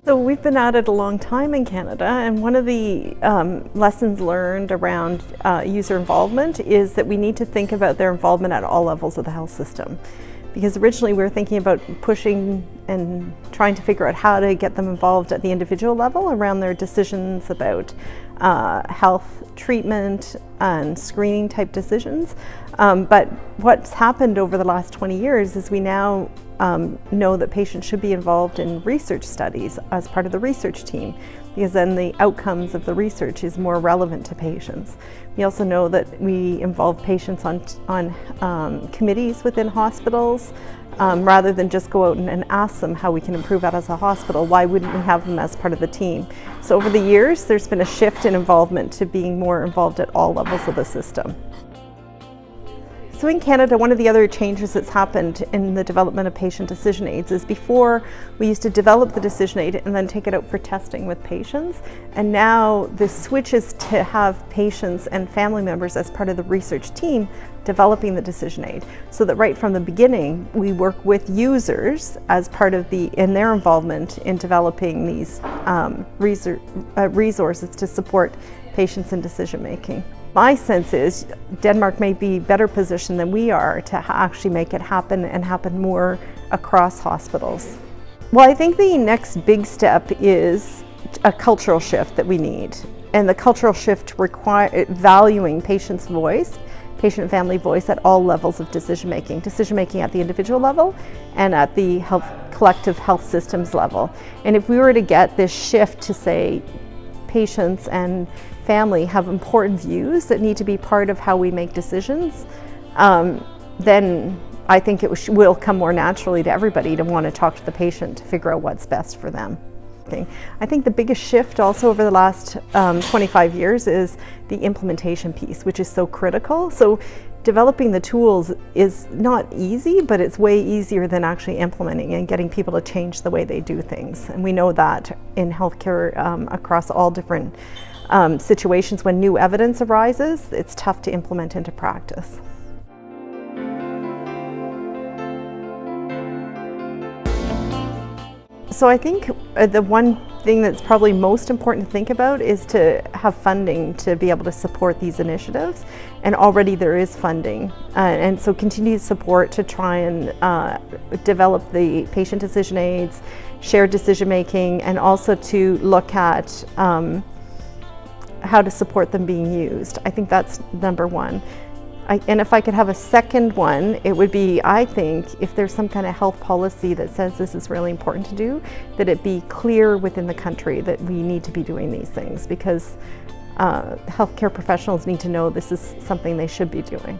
So we've been at it a long time in Canada, and one of the lessons learned around user involvement is that we need to think about their involvement at all levels of the health system. Because originally we were thinking about pushing and trying to figure out how to get them involved at the individual level around their decisions about health treatment and screening type decisions. But what's happened over the last 20 years is we now know that patients should be involved in research studies as part of the research team, because then the outcomes of the research is more relevant to patients. We also know that we involve patients on committees within hospitals. Rather than just go out and ask them how we can improve that as a hospital, why wouldn't we have them as part of the team? So over the years, there's been a shift in involvement to being more involved at all levels of the system. So in Canada, one of the other changes that's happened in the development of patient decision aids is before we used to develop the decision aid and then take it out for testing with patients. And now the switch is to have patients and family members as part of the research team developing the decision aid, so that right from the beginning we work with users as part of in their involvement in developing these resources to support patients in decision making. My sense is Denmark may be better positioned than we are to actually make it happen and happen more across hospitals. Well, I think the next big step is a cultural shift that we need. And the cultural shift requires valuing patients' voice, patient and family voice at all levels of decision making at the individual level and at the collective health systems level. And if we were to get this shift to say patients and family have important views that need to be part of how we make decisions, then I think it will come more naturally to everybody to want to talk to the patient to figure out what's best for them. I think the biggest shift also over the last 25 years is the implementation piece, which is so critical. So developing the tools is not easy, but it's way easier than actually implementing and getting people to change the way they do things. And we know that in healthcare across all different situations, when new evidence arises, it's tough to implement into practice. So I think the one thing that's probably most important to think about is to have funding to be able to support these initiatives. And already there is funding. And so continued support to try and develop the patient decision aids, shared decision making, and also to look at how to support them being used. I think that's number one. And if I could have a second one, it would be, I think, if there's some kind of health policy that says this is really important to do, that it be clear within the country that we need to be doing these things, because healthcare professionals need to know this is something they should be doing.